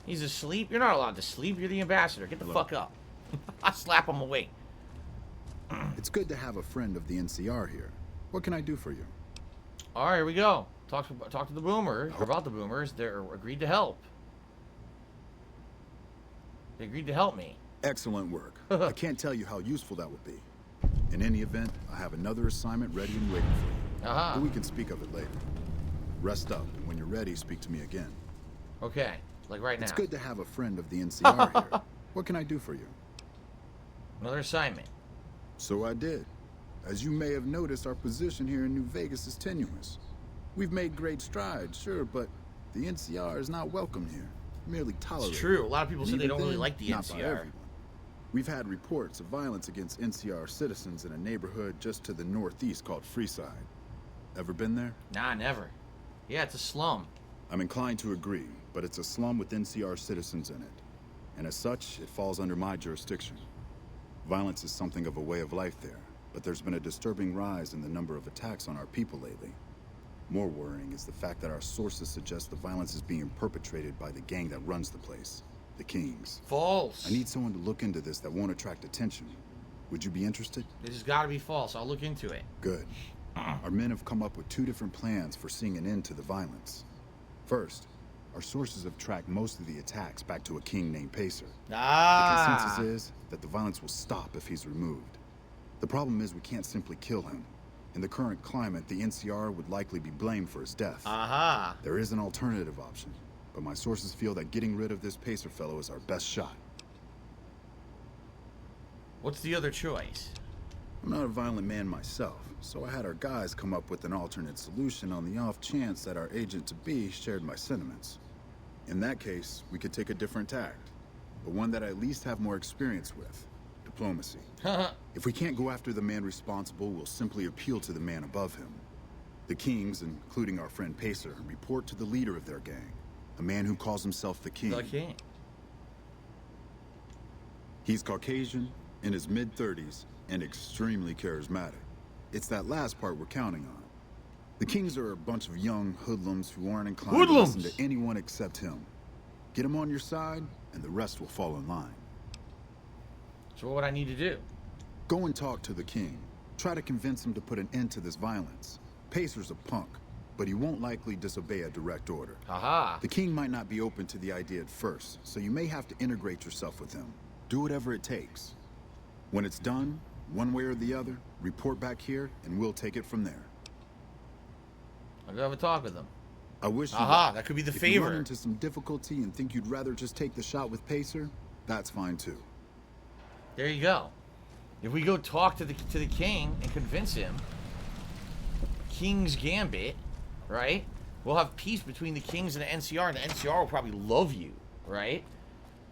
He's asleep? You're not allowed to sleep. You're the ambassador. Get the fuck up. I'll slap him awake. It's good to have a friend of the NCR here. What can I do for you? Alright, here we go. Talk to the boomers. About the boomers. They're agreed to help. They agreed to help me. Excellent work. I can't tell you how useful that will be. In any event, I have another assignment ready and waiting for you. But we can speak of it later. Rest up, and when you're ready, speak to me again. Okay, like right now. It's good to have a friend of the NCR here. What can I do for you? Another assignment. So I did. As you may have noticed, our position here in New Vegas is tenuous. We've made great strides, sure, but the NCR is not welcome here. Merely tolerated. It's true. A lot of people say they don't really like the not by NCR. everyone. We've had reports of violence against NCR citizens in a neighborhood just to the northeast called Freeside. Ever been there? Nah, never. Yeah, it's a slum. I'm inclined to agree, but it's a slum with NCR citizens in it. And as such, it falls under my jurisdiction. Violence is something of a way of life there, but there's been a disturbing rise in the number of attacks on our people lately. More worrying is the fact that our sources suggest the violence is being perpetrated by the gang that runs the place, the Kings. False. I need someone to look into this that won't attract attention. Would you be interested? This has got to be false. I'll look into it. Good. Our men have come up with 2 different plans for seeing an end to the violence. First, our sources have tracked most of the attacks back to a king named Pacer. The consensus is that the violence will stop if he's removed. The problem is we can't simply kill him. In the current climate, the NCR would likely be blamed for his death. There is an alternative option, but my sources feel that getting rid of this Pacer fellow is our best shot. What's the other choice? I'm not a violent man myself, so I had our guys come up with an alternate solution on the off chance that our agent-to-be shared my sentiments. In that case, we could take a different tact, but one that I at least have more experience with. Diplomacy. If we can't go after the man responsible, we'll simply appeal to the man above him. The Kings, including our friend Pacer, report to the leader of their gang, a man who calls himself the King. The King. He's Caucasian, in his mid-30s, and extremely charismatic. It's that last part we're counting on. The Kings are a bunch of young hoodlums who aren't inclined to listen to anyone except him. Get him on your side, and the rest will fall in line. So what would I need to do? Go and talk to the King. Try to convince him to put an end to this violence. Pacer's a punk, but he won't likely disobey a direct order. Aha. The King might not be open to the idea at first, so you may have to integrate yourself with him. Do whatever it takes. When it's done, one way or the other, report back here, and we'll take it from there. I'll go have a talk with him. I wish you Aha, luck. that could be the If favor. you run into some difficulty and think you'd rather just take the shot with Pacer, that's fine too. There you go. If we go talk to the king and convince him, King's Gambit, right? We'll have peace between the Kings and the NCR, and the NCR will probably love you, right?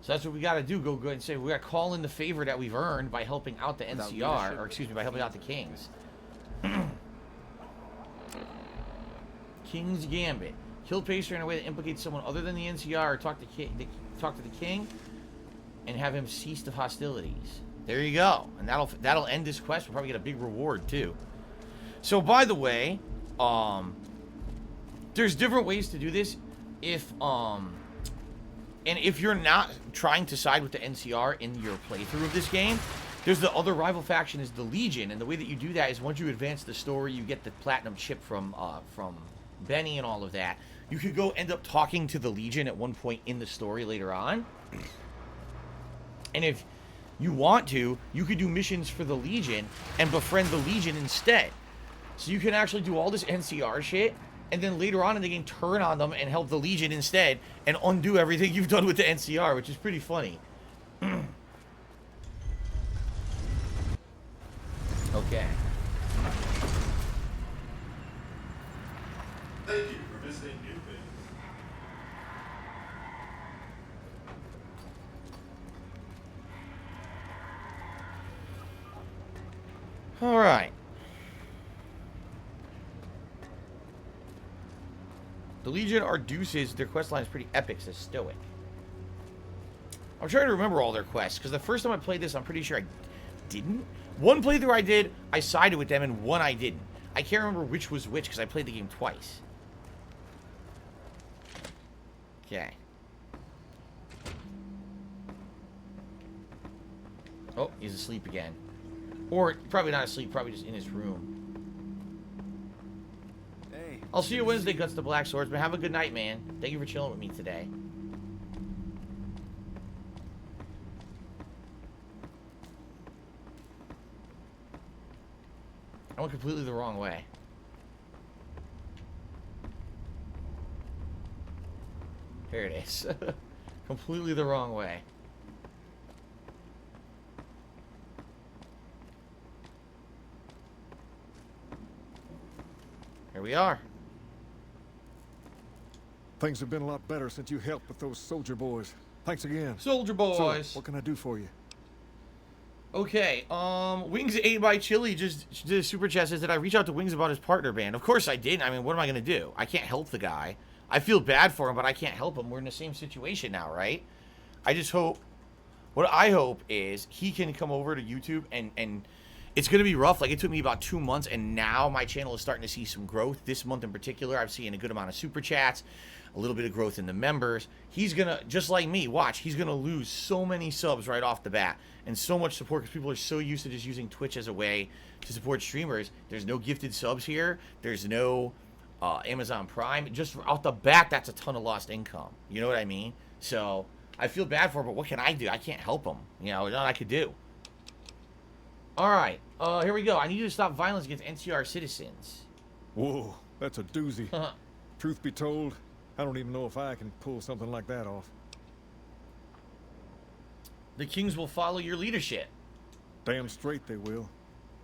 So that's what we got to do. Go and say we got to call in the favor that we've earned by helping out the NCR, or excuse me, by helping out the Kings. King's Gambit. Kill Pacer in a way that implicates someone other than the NCR, or talk to the King, and have him cease the hostilities. There you go, and that'll end this quest. We'll probably get a big reward too. So, by the way, there's different ways to do this. If you're not trying to side with the NCR in your playthrough of this game, there's the other rival faction is the Legion, and the way that you do that is once you advance the story, you get the platinum chip from Benny and all of that. You could go end up talking to the Legion at one point in the story later on, and if you want to, you could do missions for the Legion and befriend the Legion instead. So you can actually do all this NCR shit, and then later on in the game turn on them and help the Legion instead, and undo everything you've done with the NCR, which is pretty funny. Okay. Thank you for visiting New Things. All right. The Legion are deuces. Their quest line is pretty epic, says Stoic. I'm trying to remember all their quests, because the first time I played this, I'm pretty sure I didn't. One playthrough I did, I sided with them, and one I didn't. I can't remember which was which, because I played the game twice. Okay. Oh, he's asleep again. Or, probably not asleep, probably just in his room. Hey. I'll see you Wednesday, Guts the Black Swordsman. Have a good night, man. Thank you for chilling with me today. I went completely the wrong way. Here it is. Completely the wrong way. Here we are. Things have been a lot better since you helped with those soldier boys. Thanks again. Soldier boys. So, what can I do for you? Okay, Wings ate by Chili just did a super chat, says that I reach out to Wings about his partner band. Of course I did. I mean, what am I going to do? I can't help the guy. I feel bad for him, but I can't help him. We're in the same situation now, right? I just hope, what I hope is he can come over to YouTube and it's going to be rough. Like, it took me about 2 months, and now my channel is starting to see some growth. This month in particular, I've seen a good amount of super chats, a little bit of growth in the members. He's going to, just like me, watch, he's going to lose so many subs right off the bat and so much support because people are so used to just using Twitch as a way to support streamers. There's no gifted subs here. There's no Amazon Prime. Just off the bat, that's a ton of lost income. You know what I mean? So I feel bad for him, but what can I do? I can't help him. You know, nothing I could do. All right, here we go. I need you to stop violence against NCR citizens. Whoa, that's a doozy. Truth be told, I don't even know if I can pull something like that off. The Kings will follow your leadership. Damn straight they will.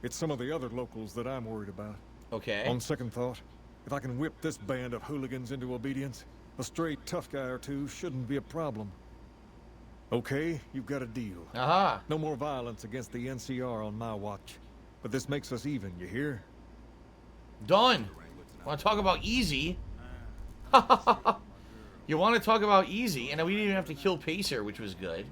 It's some of the other locals that I'm worried about. Okay. On second thought, if I can whip this band of hooligans into obedience, a stray tough guy or two shouldn't be a problem. Okay, you've got a deal. Aha. No more violence against the NCR on my watch. But this makes us even, you hear? Done. Want to talk about easy? You want to talk about easy, and we didn't even have to kill Pacer, which was good.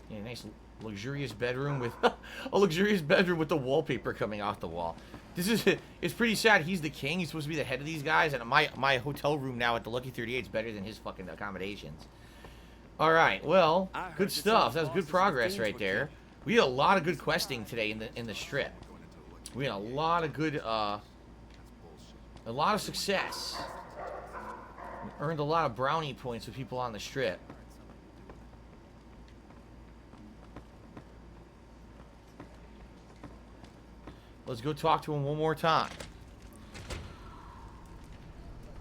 Yeah, nice luxurious bedroom with a luxurious bedroom with the wallpaper coming off the wall. It's pretty sad. He's the king. He's supposed to be the head of these guys, and my hotel room now at the Lucky 38 is better than his fucking accommodations. All right, well, good stuff. That was good progress right there. We had a lot of good questing today in the strip. We had a lot of good, a lot of success. We earned a lot of brownie points with people on the strip. Let's go talk to him one more time.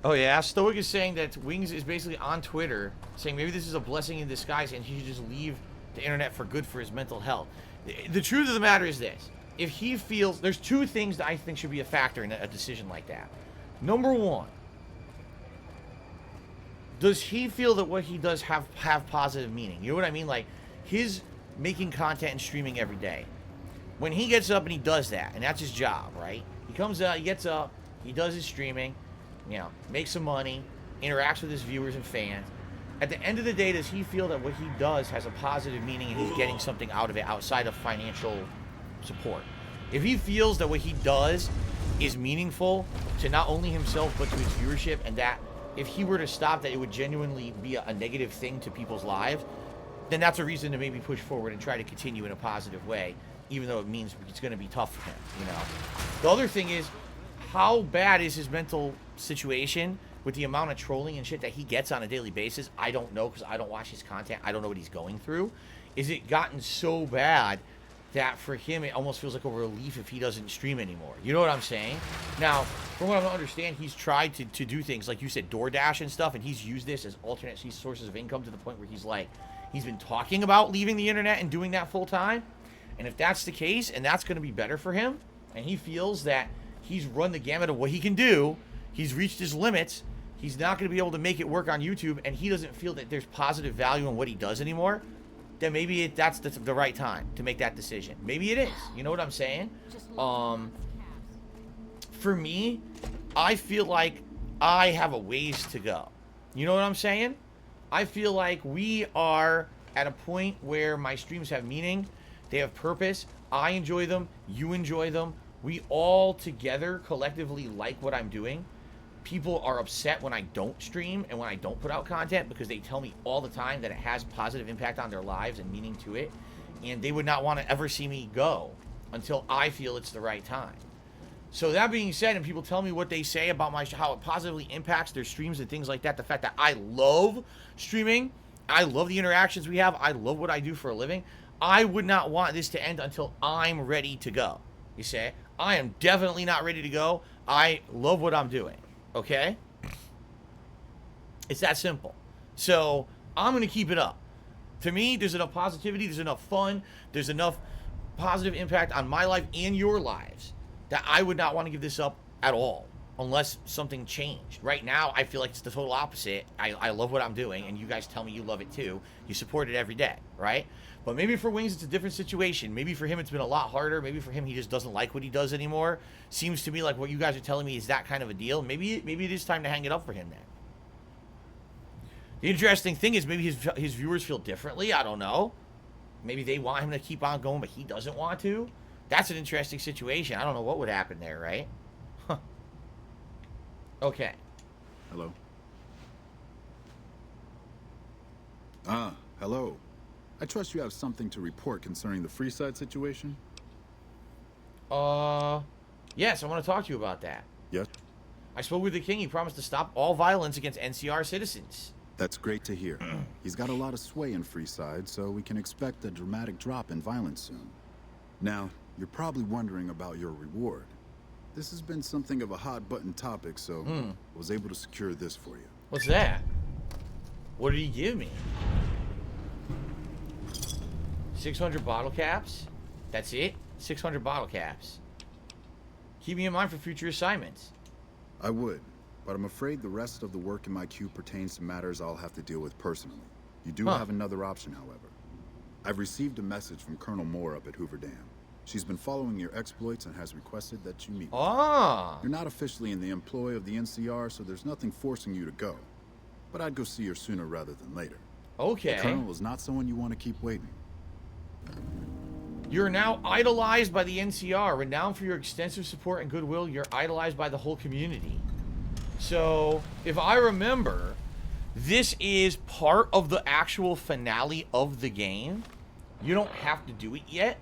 Oh yeah, Stoic is saying that Wings is basically on Twitter saying maybe this is a blessing in disguise and he should just leave the internet for good for his mental health. The truth of the matter is this. If he feels... There's two things that I think should be a factor in a decision like that. Number one, does he feel that what he does have positive meaning? You know what I mean? Like, his making content and streaming every day. When he gets up and he does that, and that's his job, right? He comes out, he gets up, he does his streaming, you know, makes some money, interacts with his viewers and fans. At the end of the day, does he feel that what he does has a positive meaning and he's getting something out of it outside of financial support? If he feels that what he does is meaningful to not only himself but to his viewership, and that if he were to stop that it would genuinely be a negative thing to people's lives, then that's a reason to maybe push forward and try to continue in a positive way, even though it means it's going to be tough for him, you know. The other thing is, how bad is his mental situation with the amount of trolling and shit that he gets on a daily basis? I don't know, because I don't watch his content. I don't know what he's going through. Is it gotten so bad that for him it almost feels like a relief if he doesn't stream anymore? You know what I'm saying? Now, from what I understand, he's tried to do things like you said, DoorDash and stuff, and he's used this as alternate sources of income to the point where he's like, he's been talking about leaving the internet and doing that full time. And if that's the case, and that's going to be better for him, and he feels that he's run the gamut of what he can do, he's reached his limits, he's not going to be able to make it work on YouTube, and he doesn't feel that there's positive value in what he does anymore, then maybe that's the right time to make that decision. Maybe it is. You know what I'm saying? For me, I feel like I have a ways to go. You know what I'm saying? I feel like we are at a point where my streams have meaning. They have purpose. I enjoy them. You enjoy them. We all together collectively like what I'm doing. People are upset when I don't stream and when I don't put out content because they tell me all the time that it has positive impact on their lives and meaning to it. And they would not want to ever see me go until I feel it's the right time. So that being said, and people tell me what they say about how it positively impacts their streams and things like that, the fact that I love streaming, I love the interactions we have, I love what I do for a living, I would not want this to end until I'm ready to go. You say, I am definitely not ready to go. I love what I'm doing. Okay? It's that simple. So I'm going to keep it up. To me, there's enough positivity, there's enough fun, there's enough positive impact on my life and your lives that I would not want to give this up at all unless something changed. Right now, I feel like it's the total opposite. I love what I'm doing, and you guys tell me you love it too. You support it every day, right? But maybe for Wings, it's a different situation. Maybe for him, it's been a lot harder. Maybe for him, he just doesn't like what he does anymore. Seems to me like what you guys are telling me is that kind of a deal. Maybe it is time to hang it up for him then. The interesting thing is maybe his viewers feel differently. I don't know. Maybe they want him to keep on going, but he doesn't want to. That's an interesting situation. I don't know what would happen there, right? Huh. Okay. Hello. Hello. I trust you have something to report concerning the Freeside situation? Yes, I want to talk to you about that. Yes? I spoke with the king. He promised to stop all violence against NCR citizens. That's great to hear. He's got a lot of sway in Freeside, so we can expect a dramatic drop in violence soon. Now, you're probably wondering about your reward. This has been something of a hot-button topic, so I was able to secure this for you. What's that? What did he give me? 600 bottle caps. That's it? 600 bottle caps. Keep me in mind for future assignments. I would, but I'm afraid the rest of the work in my queue pertains to matters I'll have to deal with personally. You do have another option, however. I've received a message from Colonel Moore up at Hoover Dam. She's been following your exploits and has requested that you meet with her. You're not officially in the employ of the NCR, so there's nothing forcing you to go. But I'd go see her sooner rather than later. Okay. The Colonel is not someone you want to keep waiting. You're now idolized by the NCR. Renowned for your extensive support and goodwill, you're idolized by the whole community. So, if I remember, this is part of the actual finale of the game. You don't have to do it yet.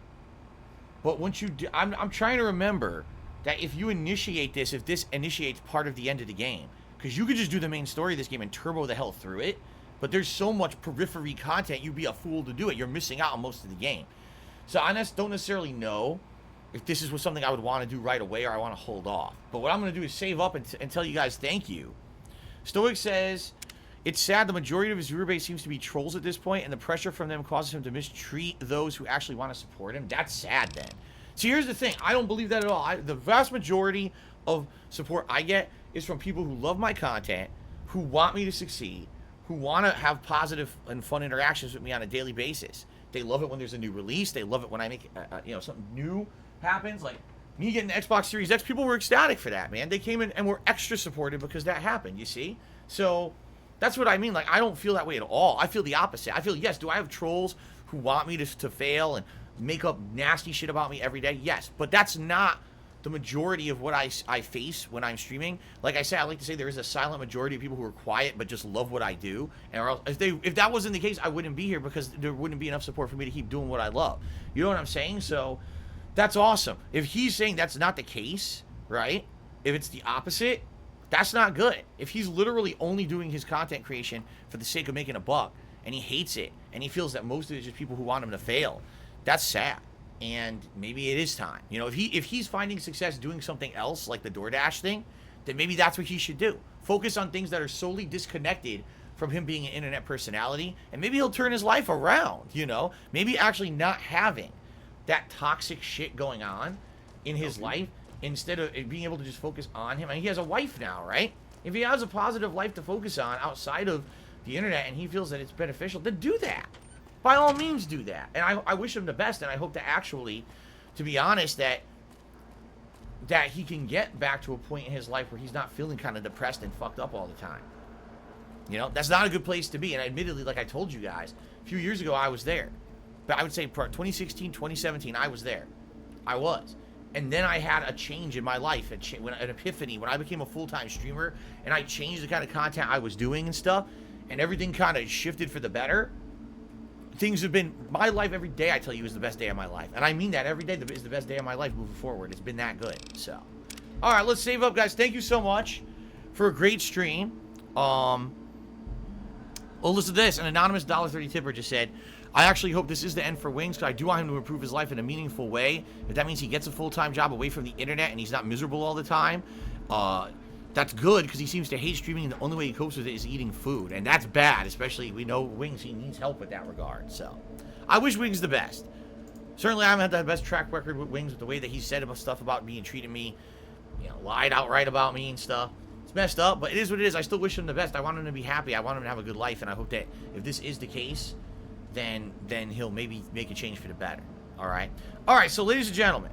But once you do, I'm trying to remember that if you initiate this, if this initiates part of the end of the game, because you could just do the main story of this game and turbo the hell through it, but there's so much periphery content, you'd be a fool to do it. You're missing out on most of the game. So I don't necessarily know if this is something I would want to do right away or I want to hold off. But what I'm going to do is save up and tell you guys thank you. Stoic says, it's sad the majority of his viewer base seems to be trolls at this point, and the pressure from them causes him to mistreat those who actually want to support him. That's sad then. See, here's the thing. I don't believe that at all. The vast majority of support I get is from people who love my content, who want me to succeed, who want to have positive and fun interactions with me on a daily basis. They love it when there's a new release. They love it when I make, something new happens. Like me getting the Xbox Series X, people were ecstatic for that, man. They came in and were extra supportive because that happened, you see? So that's what I mean. Like, I don't feel that way at all. I feel the opposite. I feel, yes, do I have trolls who want me to fail and make up nasty shit about me every day? Yes, but that's not the majority of what I face when I'm streaming. Like I said, I like to say there is a silent majority of people who are quiet but just love what I do. And or else, if that wasn't the case, I wouldn't be here because there wouldn't be enough support for me to keep doing what I love. You know what I'm saying? So that's awesome. If he's saying that's not the case, right? If it's the opposite, that's not good. If he's literally only doing his content creation for the sake of making a buck and he hates it and he feels that most of it is just people who want him to fail, that's sad. And maybe it is time. You know, if he's finding success doing something else, like the DoorDash thing, then maybe that's what he should do. Focus on things that are solely disconnected from him being an internet personality, and maybe he'll turn his life around, you know? Maybe actually not having that toxic shit going on in his life, instead of being able to just focus on him. And he has a wife now, right? If he has a positive life to focus on outside of the internet and he feels that it's beneficial, then do that. By all means, do that. And I wish him the best, and I hope to actually, to be honest, that he can get back to a point in his life where he's not feeling kind of depressed and fucked up all the time. You know, that's not a good place to be. And admittedly, like I told you guys, a few years ago, I was there. But I would say 2016, 2017, I was there. I was. And then I had a change in my life, an epiphany, when I became a full-time streamer, and I changed the kind of content I was doing and stuff, and everything kind of shifted for the better. Things have been, my life every day, I tell you, is the best day of my life. And I mean that every day is the best day of my life moving forward. It's been that good. So, all right, let's save up, guys. Thank you so much for a great stream. Well, listen to this. An anonymous $1.30 tipper just said, I actually hope this is the end for Wings, because I do want him to improve his life in a meaningful way. If that means he gets a full-time job away from the internet and he's not miserable all the time, that's good, because he seems to hate streaming, and the only way he copes with it is eating food. And that's bad, especially, we know Wings, he needs help with that regard. So, I wish Wings the best. Certainly, I haven't had the best track record with Wings, with the way that he said about stuff about me and treated me, you know, lied outright about me and stuff. It's messed up, but it is what it is. I still wish him the best. I want him to be happy. I want him to have a good life, and I hope that if this is the case, then he'll maybe make a change for the better. All right? All right, so ladies and gentlemen,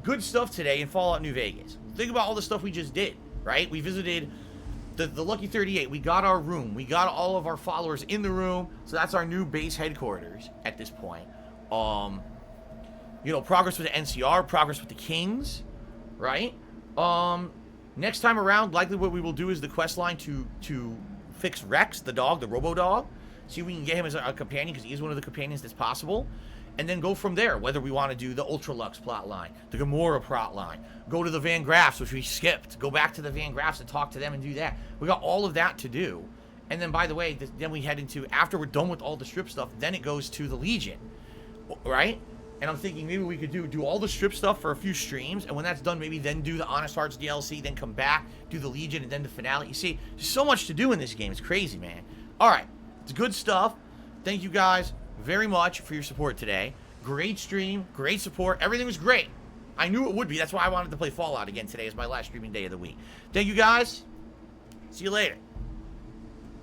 good stuff today in Fallout New Vegas. Think about all the stuff we just did. Right? We visited the Lucky 38. We got our room. We got all of our followers in the room. So that's our new base headquarters at this point. You know, progress with the NCR, progress with the Kings, right? Next time around, likely what we will do is the quest line to fix Rex, the dog, the robo-dog. See if we can get him as a companion, because he is one of the companions that's possible. And then go from there, whether we want to do the Ultralux plotline, the Gamora plotline, go to the Van Graffs, which we skipped, go back to the Van Graffs and talk to them and do that. We got all of that to do. And then, by the way, then we head into, after we're done with all the strip stuff, then it goes to the Legion, right? And I'm thinking maybe we could do all the strip stuff for a few streams, and when that's done, maybe then do the Honest Hearts DLC, then come back, do the Legion, and then the finale. You see, there's so much to do in this game. It's crazy, man. All right. It's good stuff. Thank you, guys. very much for your support today. Great stream, great support. Everything was great. I knew it would be. That's why I wanted to play Fallout again today as my last streaming day of the week. Thank you, guys. See you later.